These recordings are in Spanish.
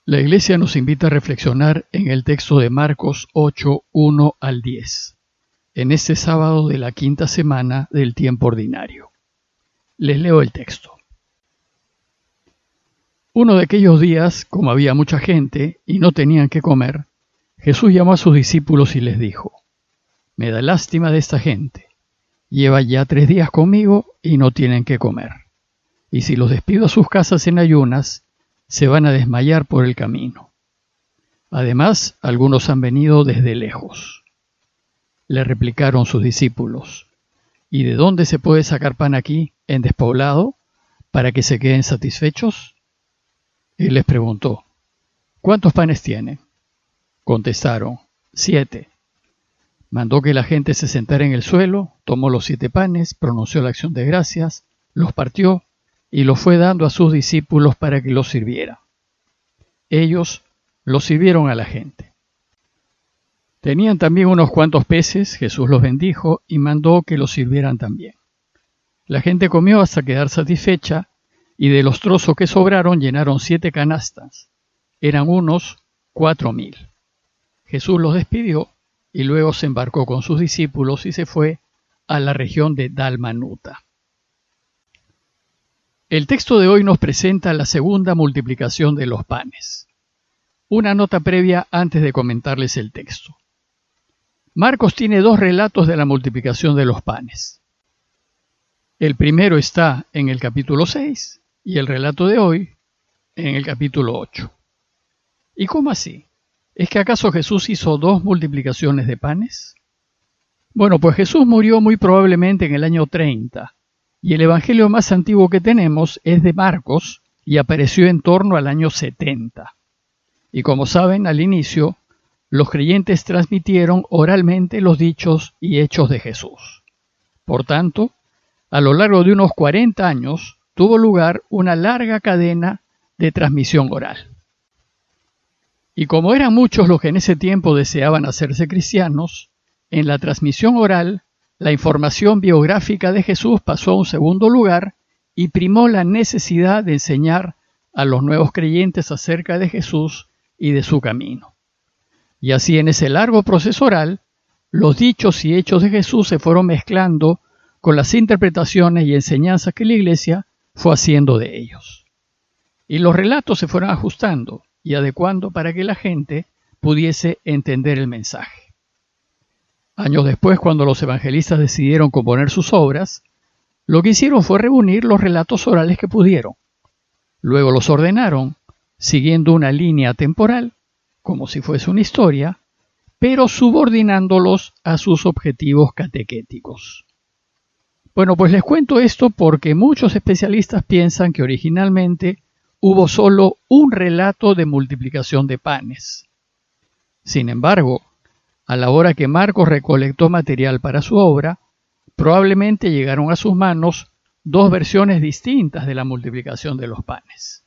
La Iglesia nos invita a reflexionar en el texto de Marcos 8, 1 al 10, en este sábado de la quinta semana del tiempo ordinario. Les leo el texto. Uno de aquellos días, como había mucha gente y no tenían qué comer, Jesús llamó a sus discípulos y les dijo: «Me da lástima de esta gente. Lleva ya 3 días conmigo y no tienen qué comer. Y si los despido a sus casas en ayunas, se van a desmayar por el camino. Además, algunos han venido desde lejos». Le replicaron sus discípulos: «¿Y de dónde se puede sacar pan aquí, en despoblado, para que se queden satisfechos?» Él les preguntó: «¿Cuántos panes tienen?» Contestaron: 7. Mandó que la gente se sentara en el suelo, tomó los 7 panes, pronunció la acción de gracias, los partió y los fue dando a sus discípulos para que los sirviera. Ellos los sirvieron a la gente. Tenían también unos cuantos peces, Jesús los bendijo y mandó que los sirvieran también. La gente comió hasta quedar satisfecha, y de los trozos que sobraron llenaron 7 canastas. Eran unos 4,000. Jesús los despidió y luego se embarcó con sus discípulos y se fue a la región de Dalmanuta. El texto de hoy nos presenta la segunda multiplicación de los panes. Una nota previa antes de comentarles el texto. Marcos tiene 2 relatos de la multiplicación de los panes. El primero está en el capítulo 6 y el relato de hoy en el capítulo 8. ¿Y cómo así? ¿Es que acaso Jesús hizo 2 multiplicaciones de panes? Bueno, pues Jesús murió muy probablemente en el año 30, y el evangelio más antiguo que tenemos es de Marcos y apareció en torno al año 70. Y como saben, al inicio, los creyentes transmitieron oralmente los dichos y hechos de Jesús. Por tanto, a lo largo de unos 40 años tuvo lugar una larga cadena de transmisión oral. Y como eran muchos los que en ese tiempo deseaban hacerse cristianos, en la transmisión oral, la información biográfica de Jesús pasó a un segundo lugar y primó la necesidad de enseñar a los nuevos creyentes acerca de Jesús y de su camino. Y así, en ese largo proceso oral, los dichos y hechos de Jesús se fueron mezclando con las interpretaciones y enseñanzas que la Iglesia fue haciendo de ellos. Y los relatos se fueron ajustando y adecuando para que la gente pudiese entender el mensaje. Años después, cuando los evangelistas decidieron componer sus obras, lo que hicieron fue reunir los relatos orales que pudieron. Luego los ordenaron, siguiendo una línea temporal, como si fuese una historia, pero subordinándolos a sus objetivos catequéticos. Bueno, pues les cuento esto porque muchos especialistas piensan que originalmente hubo solo un relato de multiplicación de panes. Sin embargo, a la hora que Marcos recolectó material para su obra, probablemente llegaron a sus manos 2 versiones distintas de la multiplicación de los panes.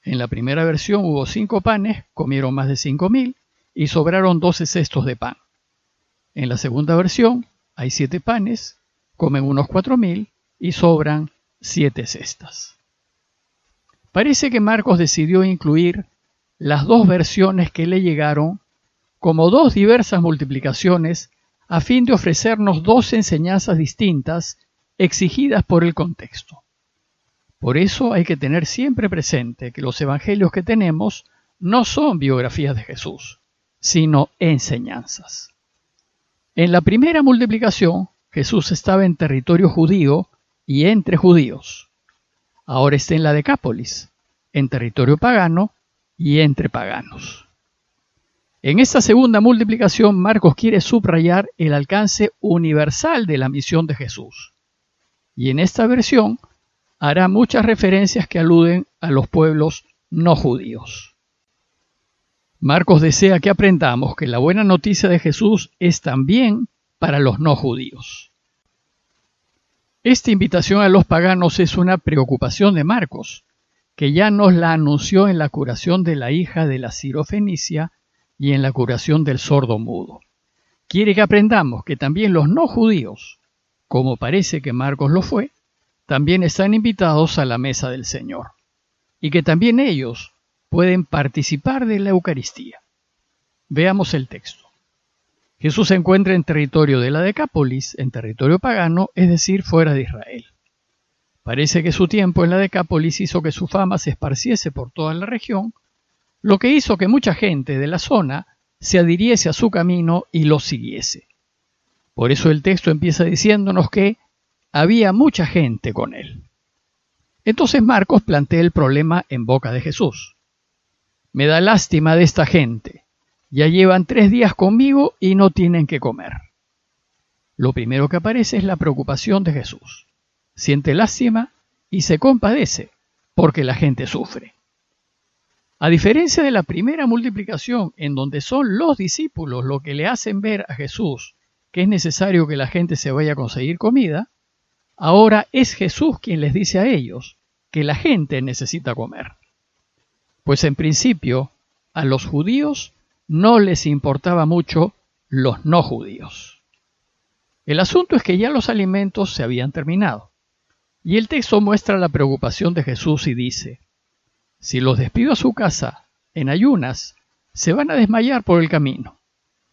En la primera versión hubo 5 panes, comieron más de 5,000 y sobraron 12 cestos de pan. En la segunda versión hay 7 panes, comen unos 4,000 y sobran 7 cestas. Parece que Marcos decidió incluir las 2 versiones que le llegaron como 2 diversas multiplicaciones a fin de ofrecernos 2 enseñanzas distintas exigidas por el contexto. Por eso hay que tener siempre presente que los evangelios que tenemos no son biografías de Jesús, sino enseñanzas. En la primera multiplicación, Jesús estaba en territorio judío y entre judíos. Ahora está en la Decápolis, en territorio pagano y entre paganos. En esta segunda multiplicación, Marcos quiere subrayar el alcance universal de la misión de Jesús. Y en esta versión hará muchas referencias que aluden a los pueblos no judíos. Marcos desea que aprendamos que la buena noticia de Jesús es también para los no judíos. Esta invitación a los paganos es una preocupación de Marcos, que ya nos la anunció en la curación de la hija de la sirofenicia y en la curación del sordo mudo. Quiere que aprendamos que también los no judíos, como parece que Marcos lo fue, también están invitados a la mesa del Señor, y que también ellos, pueden participar de la Eucaristía. Veamos el texto. Jesús se encuentra en territorio de la Decápolis, en territorio pagano, es decir, fuera de Israel. Parece que su tiempo en la Decápolis hizo que su fama se esparciese por toda la región, lo que hizo que mucha gente de la zona se adhiriese a su camino y lo siguiese. Por eso el texto empieza diciéndonos que había mucha gente con él. Entonces Marcos plantea el problema en boca de Jesús. Me da lástima de esta gente. Ya llevan 3 días conmigo y no tienen que comer. Lo primero que aparece es la preocupación de Jesús. Siente lástima y se compadece porque la gente sufre. A diferencia de la primera multiplicación, en donde son los discípulos los que le hacen ver a Jesús que es necesario que la gente se vaya a conseguir comida, ahora es Jesús quien les dice a ellos que la gente necesita comer. Pues en principio, a los judíos no les importaba mucho los no judíos. El asunto es que ya los alimentos se habían terminado. Y el texto muestra la preocupación de Jesús y dice, si los despido a su casa en ayunas, se van a desmayar por el camino.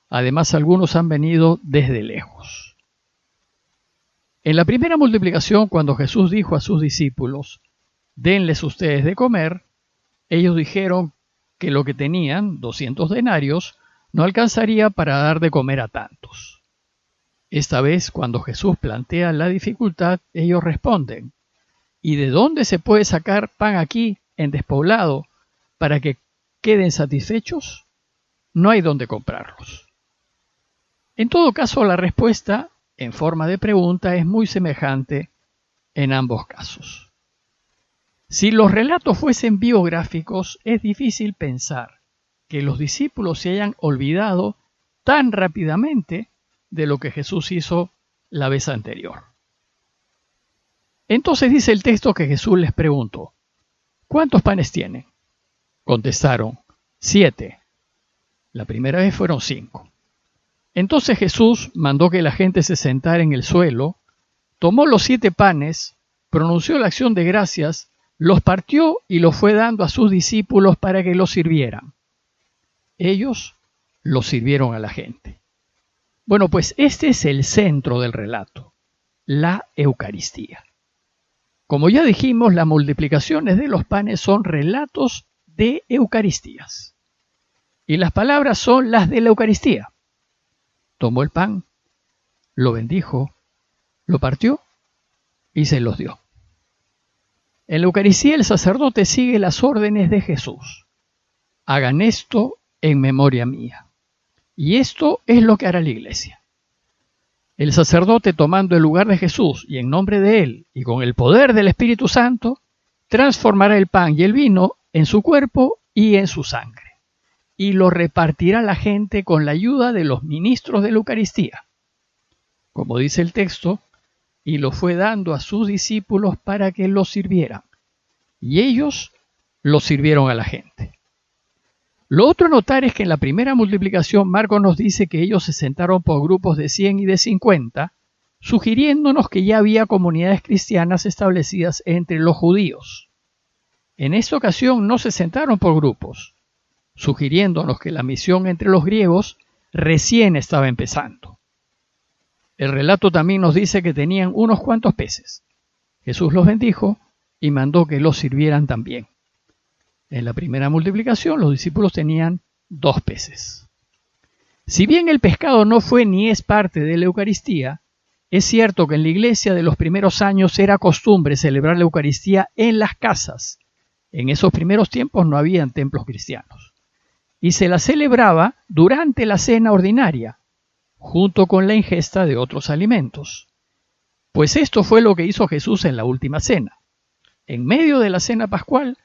Además, algunos han venido desde lejos. En la primera multiplicación, cuando Jesús dijo a sus discípulos, denles ustedes de comer, ellos dijeron que lo que tenían, 200 denarios, no alcanzaría para dar de comer a tantos. Esta vez, cuando Jesús plantea la dificultad, ellos responden, ¿y de dónde se puede sacar pan aquí en despoblado para que queden satisfechos? No hay dónde comprarlos. En todo caso, la respuesta, en forma de pregunta, es muy semejante en ambos casos. Si los relatos fuesen biográficos, es difícil pensar que los discípulos se hayan olvidado tan rápidamente de lo que Jesús hizo la vez anterior. Entonces dice el texto que Jesús les preguntó, ¿cuántos panes tienen? Contestaron, 7. La primera vez fueron 5. Entonces Jesús mandó que la gente se sentara en el suelo, tomó los 7 panes, pronunció la acción de gracias, los partió y los fue dando a sus discípulos para que los sirvieran. Ellos los sirvieron a la gente. Bueno, pues este es el centro del relato, la Eucaristía. Como ya dijimos, las multiplicaciones de los panes son relatos de Eucaristías. Y las palabras son las de la Eucaristía. Tomó el pan, lo bendijo, lo partió y se los dio. En la Eucaristía el sacerdote sigue las órdenes de Jesús. Hagan esto en memoria mía. Y esto es lo que hará la Iglesia. El sacerdote, tomando el lugar de Jesús y en nombre de él y con el poder del Espíritu Santo, transformará el pan y el vino en su cuerpo y en su sangre, y lo repartirá a la gente con la ayuda de los ministros de la Eucaristía. Como dice el texto, y lo fue dando a sus discípulos para que los sirvieran, y ellos los sirvieron a la gente. Lo otro a notar es que en la primera multiplicación Marcos nos dice que ellos se sentaron por grupos de 100 y de 50, sugiriéndonos que ya había comunidades cristianas establecidas entre los judíos. En esta ocasión no se sentaron por grupos, sugiriéndonos que la misión entre los griegos recién estaba empezando. El relato también nos dice que tenían unos cuantos peces. Jesús los bendijo y mandó que los sirvieran también. En la primera multiplicación los discípulos tenían 2 peces. Si bien el pescado no fue ni es parte de la Eucaristía, es cierto que en la iglesia de los primeros años era costumbre celebrar la Eucaristía en las casas. En esos primeros tiempos no habían templos cristianos. Y se la celebraba durante la cena ordinaria, junto con la ingesta de otros alimentos. Pues esto fue lo que hizo Jesús en la última cena. En medio de la cena pascual,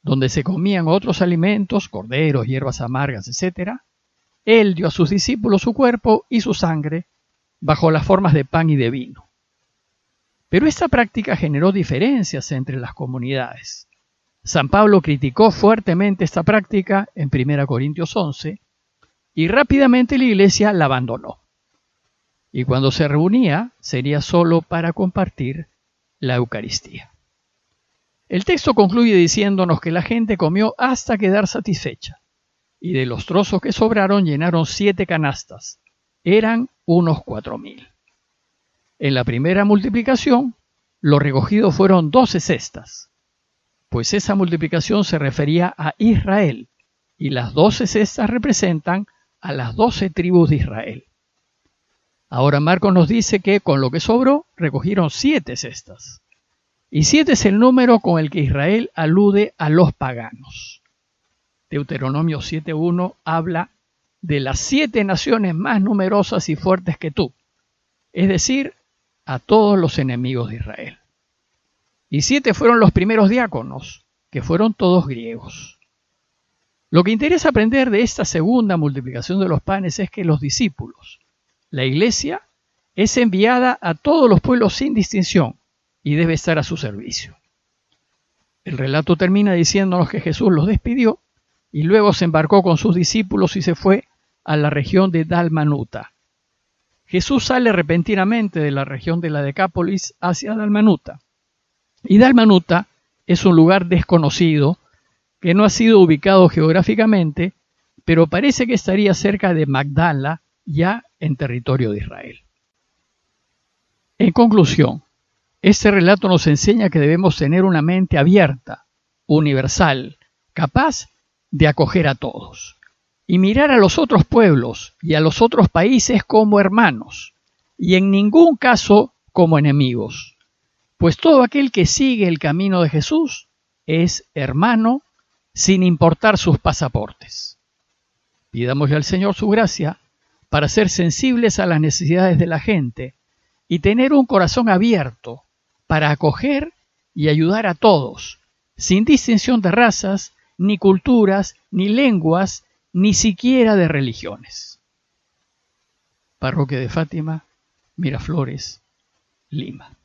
donde se comían otros alimentos, corderos, hierbas amargas, etc., Él dio a sus discípulos su cuerpo y su sangre bajo las formas de pan y de vino. Pero esta práctica generó diferencias entre las comunidades. San Pablo criticó fuertemente esta práctica en 1 Corintios 11 y rápidamente la iglesia la abandonó. Y cuando se reunía sería solo para compartir la Eucaristía. El texto concluye diciéndonos que la gente comió hasta quedar satisfecha, y de los trozos que sobraron llenaron 7 canastas. Eran unos 4.000. En la primera multiplicación, lo recogido fueron 12 cestas, pues esa multiplicación se refería a Israel, y las 12 cestas representan a las 12 tribus de Israel. Ahora Marcos nos dice que con lo que sobró recogieron 7 cestas. Y 7 es el número con el que Israel alude a los paganos. Deuteronomio 7:1 habla de las 7 naciones más numerosas y fuertes que tú, es decir, a todos los enemigos de Israel. Y 7 fueron los primeros diáconos, que fueron todos griegos. Lo que interesa aprender de esta segunda multiplicación de los panes es que los discípulos, la iglesia, es enviada a todos los pueblos sin distinción y debe estar a su servicio. El relato termina diciéndonos que Jesús los despidió y luego se embarcó con sus discípulos y se fue a la región de Dalmanuta. Jesús sale repentinamente de la región de la Decápolis hacia Dalmanuta. Y Dalmanuta es un lugar desconocido que no ha sido ubicado geográficamente, pero parece que estaría cerca de Magdala, ya en territorio de Israel. En conclusión, este relato nos enseña que debemos tener una mente abierta, universal, capaz de acoger a todos, y mirar a los otros pueblos y a los otros países como hermanos, y en ningún caso como enemigos, pues todo aquel que sigue el camino de Jesús es hermano sin importar sus pasaportes. Pidámosle al Señor su gracia para ser sensibles a las necesidades de la gente y tener un corazón abierto para acoger y ayudar a todos, sin distinción de razas, ni culturas, ni lenguas, ni siquiera de religiones. Parroquia de Fátima, Miraflores, Lima.